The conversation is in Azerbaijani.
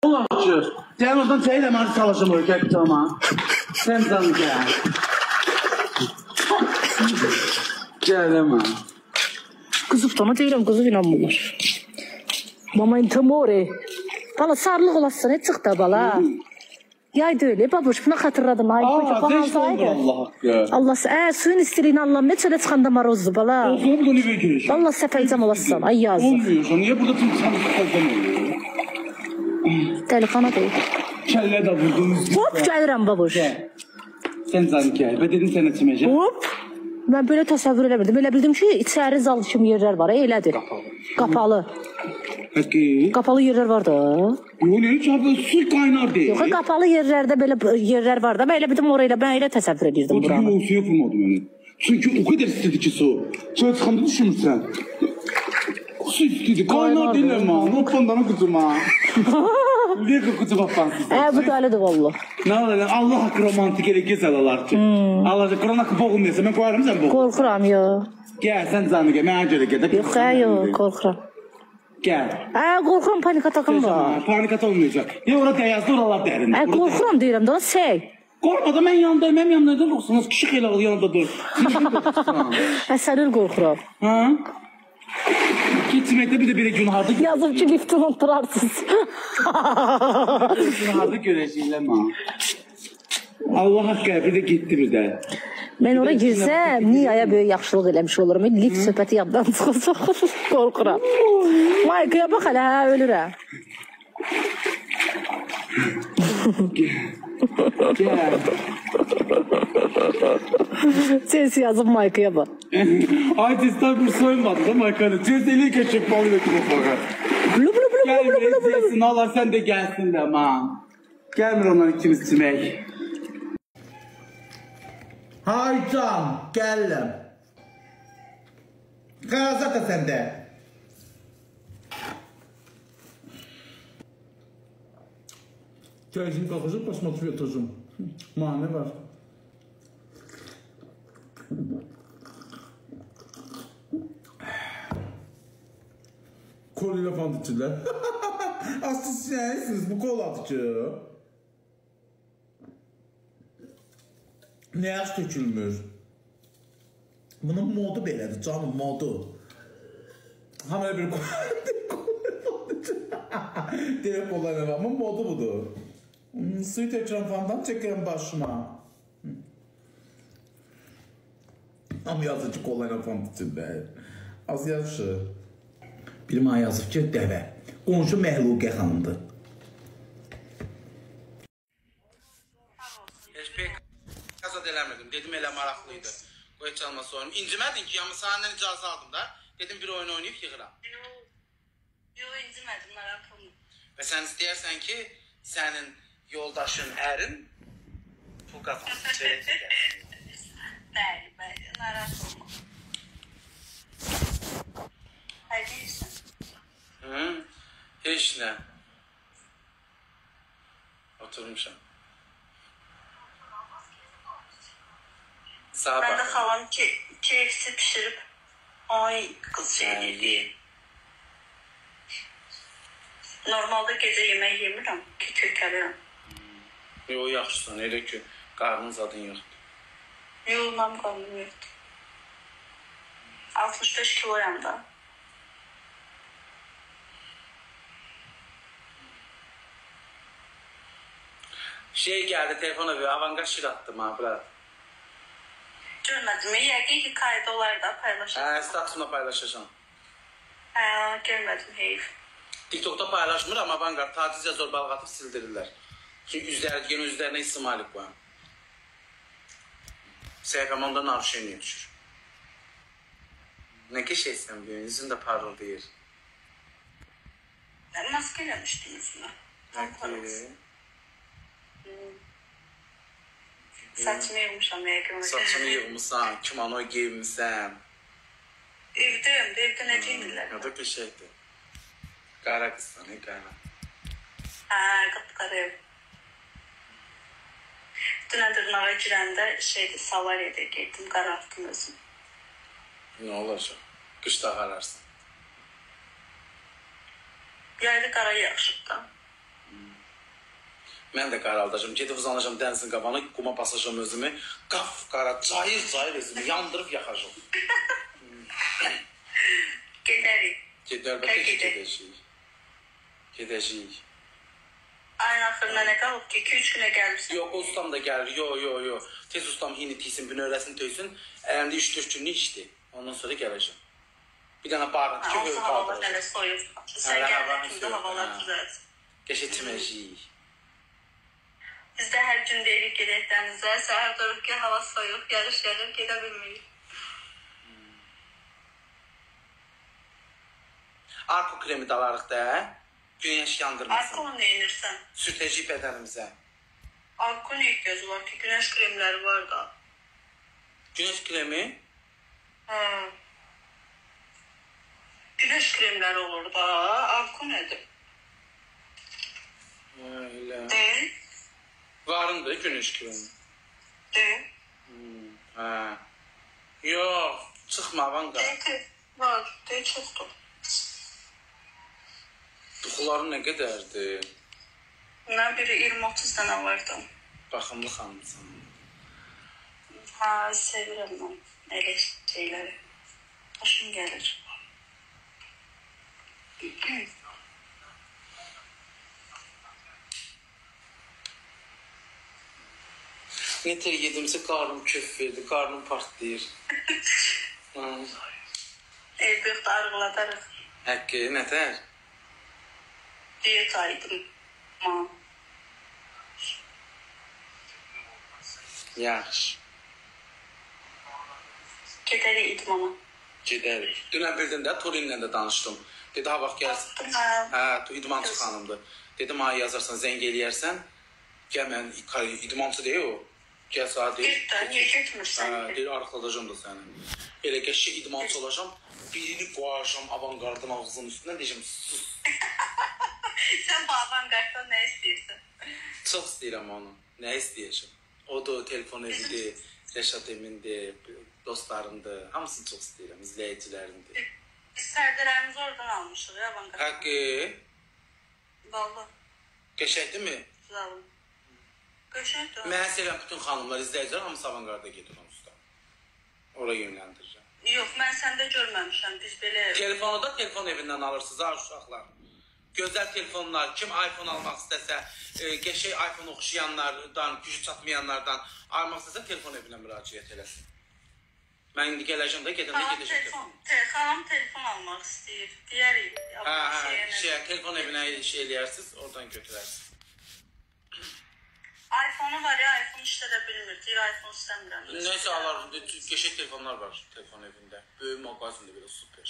Allah açır. Gel oradan çay eləməli çalışım ölkək tutama. Sən canı gəl. Gəl eləmə. Qızı tutama deyirəm, qızı inanmırlar. Mama intamore. Bala sarılıq olasın, heç çıx da bala. Yaydı öyle, babuş buna xatırladım. Ay, Zeş olmur Allah haqqı. Allah, suyun istiliyini Allah'ım, heç öyle çıxanda marozdu bala. Olsun, bunu bir görüşüm. Valla səfəlcəm olasın, ay yazıq. Olmuyorsa, niye burada tüm çıxanı səfəlcəm oluyor? Dəlixana deyil. Kəllə də vurdunuz. Hop, gəlirəm babuş. Sən canı gəl, və dedim sənə çiməcəm. Hop. Mən belə təsəvvür eləmirdim. Elə bildim ki, içəri zal kimi yerlər var, elədir. Qapalı. Peki. Qapalı yerlər var da. Yox, heç abi, su qaynar deyil. Yox, qapalı yerlərdə belə yerlər var da. Mən elə bildim orayla, ben elə təsəvvür edirdim buranı. O suya vurmadı məni. Çünki o qədər istedi ki su. Çöl çıxanda düşünmürsən. Su istedi, qaynar deyil ama. Hoppandanı qıcıma. Lego qıcıma fansız. Bu da öylədir valla. Ne var Allah haqqı romantik elə gözəl olar ki. Allah haqqı Kur'an haqqı boğulmayasa, mən qoyarım sən boğul. Qorxuram, yox. Gəl, sən canı gəl, mənə görə gəl. Yox, yox, qorxuram. Gəl. Qorxuram, panika takım var. Panika olmayacaq. Ya ora dəyazdı, oralar dərindir. Qorxuram deyirəm da, səy. Qorxma da, mən yanındayım, mənim yanımda durursunuz. Kişi xeyli alır, yanında dur. Sənir qorxuram. Ha? Gitməkdə bir də belə günahdı. Yazıb ki, liftini oturarsınız. Günahdı görəcəklər mən. Allah haqqı, bir də getdi bir də. Mən ora girsəm, Niyaya böyük yaxşılıq eləmiş olurum. Lift söhbəti yaddan çıxacaq. Qorxuram. Maykaya bax hələ, ölürəm. Gəl. Ses yazıb Maykaya bax. Ay, testler bir soyunmadı da Maykan'ı. Cezeli keçip balıyla ki bu fakat. Blu blu blu blu blu blu blu. Gelsin Allah, sen de gelsin de aman. Gelmir onlar ikimiz çimek. Hay can, gəldim. Qarazat da səndə. Çaycım kalkacak, посмотрю этажом. Ne var? Kol ilə fant içirlər. Aslı sizsiniz bu kol atıcı. Ne yaş tökülmür? Bunun modu belədir canım, modu. Hamıya bir kol atıcı. Direkt kollarına ama modu budur. Suyu tökürəm fandan, çəkirəm başıma. Ama yazır ki kollarına fant içində. Az yaxşı. Bir mənə yazıb ki, dəvə. Qonşu Məhluqə xanımdır. Heç pek qazad eləmirdim. Dedim elə maraqlıydı. Qoy çalma sorun. İncimədin ki, amma səndən icazə aldım da. Dedim bir oyun oynayıb yığıram. Yox, incimədim, maraqlıyım. Və sən istəyərsən ki, sənin yoldaşın ərin pul qazansın. Bəli, maraqlıyım. Ay, deyirsən? Heç nə. Oturmuşam. Sağa Ben de baxın. xalam KFC pişirib, ay qız şeydir. Normalda gecə yemək yemirəm ki, kökəlirəm. Yox, yaxşısan, elə ki, qarnın zadın yoxdur. Yox, mənim qarnım yoxdur. 65 kiloyam da. Şey gəldi, telefona bir avanqa şir attım ha, brat. Görmədim, yəqin ki, kayda olar da paylaşacağım. Statusumda paylaşacağım. Görmədim, heyif. TikTok'da paylaşmıram, avanqa tacizə zorbalık atıp sildirirlər. Çünki yeni üzlərine isim alib qoyam. Səhifəm onda narışeniyə düşür. Nə ki şeysən bu, yüzün də parıldayır. Maske eləmişdim yüzümə. Saçımı yığmışam yəqin. Saçını yığmışsan, kimono giymişsən. Evdə nə deyirlər? Ya da ki şeydir. Qara qızsan, qara. Qıpqarı ev. Dünən dırnağa girəndə Savariyada getdim, qarartdım özüm. Nə olacaq? Qışda qararsın. Yayda qara yaxşıdır da. Mən də qaraldacağım. Gedib uzanacağım dənizin qabağına, quma basacağım özümü. Qaf, qara, cayır özümü, yandırıb yaxacağım. Gedərik. Əlbəttə ki, gedəcəyik. Gedəcəyik. Ayın axırına nə qalıb ki? 2-3 günə gəlirsən. Yox, ustam da gəlir. Yox. Tez ustam hini tiysin, bünövrəsini töysün. Əlimdə 3-4 günlük işdir. Ondan sonra gələcəm. Bir dənə barın ki, Olsa havalar hələ soyur. Sən gəlməkində havalar düzəlsin. Keçəcəyik. Biz də hər gün deyirik gedək dənizə. Səhər duruq ki, hava soyuq, gəlir, gedə bilmirik. Arko kremi dalarıq da, günəş yandırmasın. Arko nə inirsən? Sürtəcəyik bədənimizə. Arko nə ehtiyacı var ki? Günəş kremləri var da. Günəş kremi? Günəş kremləri olur da. Arko nədir? Elə. Deyil. Varındır günəş kremi. Deyil. Yox, çıxma Vanqa. Deyil. Var. Deyil çoxdur. Duxuları nə qədərdir? Nə biri 20-30 dənə vardı. Baxımlı xanımsan. Ha, sevirəm mən elə şeyləri. Hoşum gəlir. Nətər yedimsə qarnım köf verdi, qarnım partlayır. Evdə arıqladarıq. Həqqi, nətər? Diyet aydım. Yaxşı. Gedərik idmana. Gedərik. Dünən bildin də, Turinlə də danışdım. Dedi, ha vaxt gəlsin. İdmançı xanımdır. Dedim, ha yazarsan, zəng eləyərsən. Gəl, mən idmançı deyil o. Gəl saat deyil. Git də, niyə getmirsən? Deyil, arıqladacam da səni. Elə qəşək idmançı olacam. Birini qoyacam avangardın ağzının üstündən, deyəcəm, sus. Sən bu avangarddan nə istəyirsən? Çox istəyirəm onu. Nə istəyəcəm? O da telefon evidir, Rəşad emindir, dostlarımdır. Hamısını çox istəyirəm, izləyicilərimdir. Biz pərdələrimizi oradan almışıq ya avangard. Həqqi. Valla. Qəşəkdir mi? Zalım. Qəşəkdir. Mən sevəm bütün xanımlar, izləyicilər hamısı avangarda gedir onsuz da. Ora yönləndirirəm. Yox, mən səndə görməmişəm. Biz belə... Telefonu da telefon evindən alırsınız, ha uşaqlar. Gözəl telefonlar, kim iPhone almaq istəsə, qəşək iPhone oxşayanlardan, gücü çatmayanlardan almaq istəsə, telefon evinə müraciət eləsin. Mən indi gələcəm də, gedəndə gedəcəm. Xanım telefon almaq istəyir. Deyərik. Telefon evinə şey eləyərsiniz, oradan götürərsiniz. iPhone-u var ya, iPhone işlədə bilmir. Deyir, iPhone istəmirəm. Neysə, qəşək telefonlar var telefon evində. Böyük mağazində belə super.